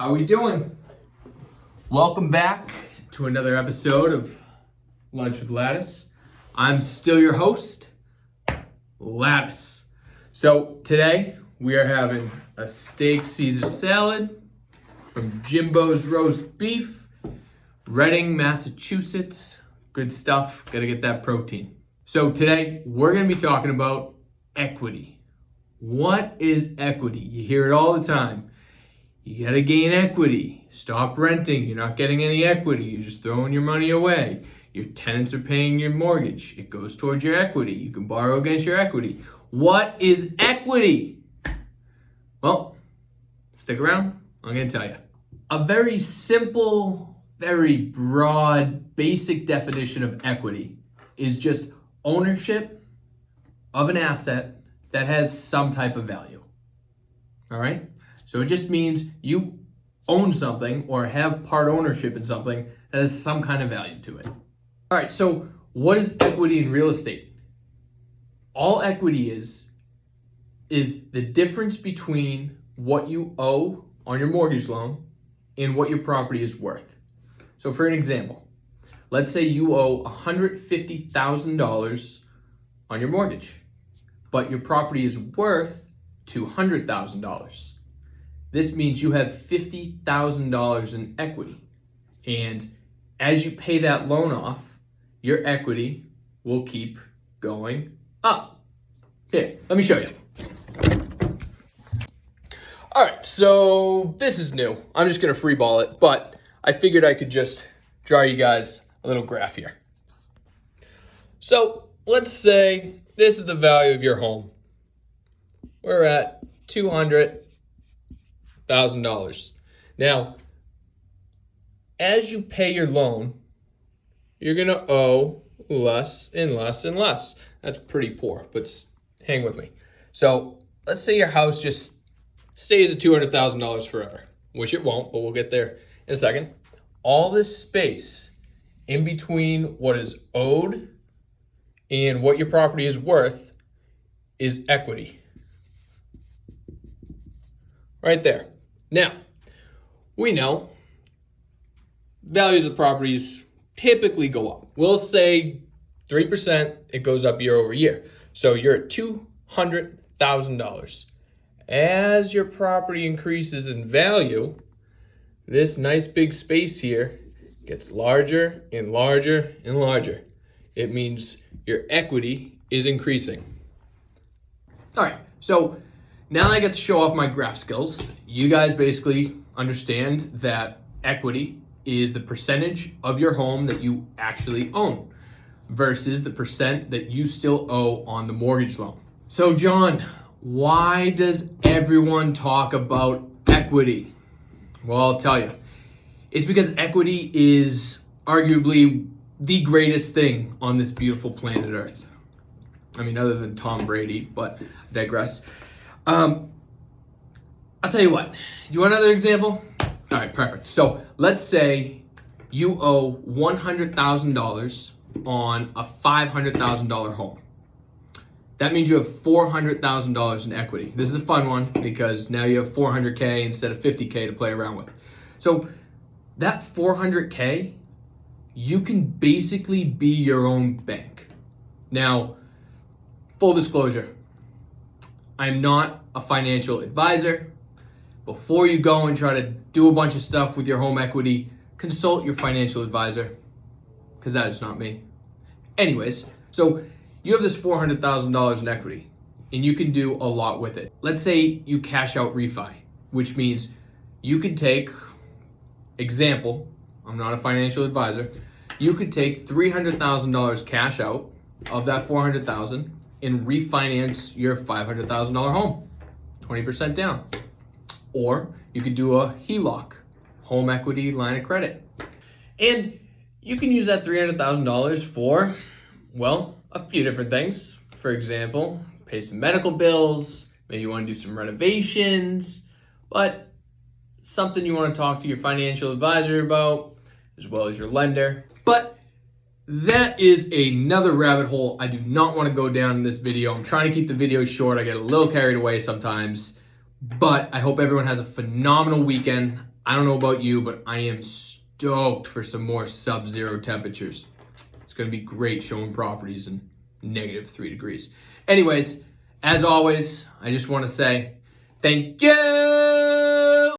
How we doing? Welcome back to another episode of Lunch with Lattice. I'm still your host, Lattice. So today we are having a steak Caesar salad from Jimbo's Roast Beef, Reading, Massachusetts. Good stuff, gotta get that protein. So today we're gonna be talking about equity. What is equity? You hear it all the time. You gotta gain equity. Stop renting. You're not getting any equity. You're just throwing your money away. Your tenants are paying your mortgage. It goes towards your equity. You can borrow against your equity. What is equity? Well, stick around. I'm gonna tell you. A very simple, very broad, basic definition of equity is just ownership of an asset that has some type of value. All right? So it just means you own something or have part ownership in something that has some kind of value to it. All right, so what is equity in real estate? All equity is the difference between what you owe on your mortgage loan and what your property is worth. So for an example, let's say you owe $150,000 on your mortgage, but your property is worth $200,000. This means you have $50,000 in equity. And as you pay that loan off, your equity will keep going up. Here, let me show you. All right, so this is new. I'm just gonna freeball it, but I figured I could just draw you guys a little graph here. So let's say this is the value of your home. We're at $200,000. Now, as you pay your loan, you're gonna owe less and less and less. That's pretty poor, but hang with me. So let's say your house just stays at $200,000 forever, which it won't, but we'll get there in a second. All this space in between what is owed and what your property is worth is equity. Right there. Now, we know values of properties typically go up. We'll say 3%, it goes up year over year. So you're at $200,000. As your property increases in value, this nice big space here gets larger and larger and larger. It means your equity is increasing. All right, so now that I get to show off my graph skills, you guys basically understand that equity is the percentage of your home that you actually own versus the percent that you still owe on the mortgage loan. So John, why does everyone talk about equity? Well, I'll tell you. It's because equity is arguably the greatest thing on this beautiful planet Earth. I mean, other than Tom Brady, but I digress. I'll tell you what. Do you want another example? All right, perfect. So let's say you owe $100,000 on a $500,000 home. That means you have $400,000 in equity. This is a fun one because now you have $400K instead of $50K to play around with. So that $400K, you can basically be your own bank. Now, full disclosure, I'm not a financial advisor. Before you go and try to do a bunch of stuff with your home equity, consult your financial advisor, because that is not me. Anyways, so you have this $400,000 in equity, and you can do a lot with it. Let's say you cash out refi, which means you could take, example, I'm not a financial advisor, you could take $300,000 cash out of that $400,000 and refinance your $500,000 home, 20% down. Or you could do a HELOC, home equity line of credit. And you can use that $300,000 for, well, a few different things. For example, pay some medical bills, maybe you want to do some renovations, but something you want to talk to your financial advisor about, as well as your lender. But that is another rabbit hole I do not want to go down in this video. I'm trying to keep the video short. I get a little carried away sometimes, but I hope everyone has a phenomenal weekend. I don't know about you, but I am stoked for some more sub-zero temperatures. It's going to be great showing properties in -3 degrees. Anyways, as always, I just want to say thank you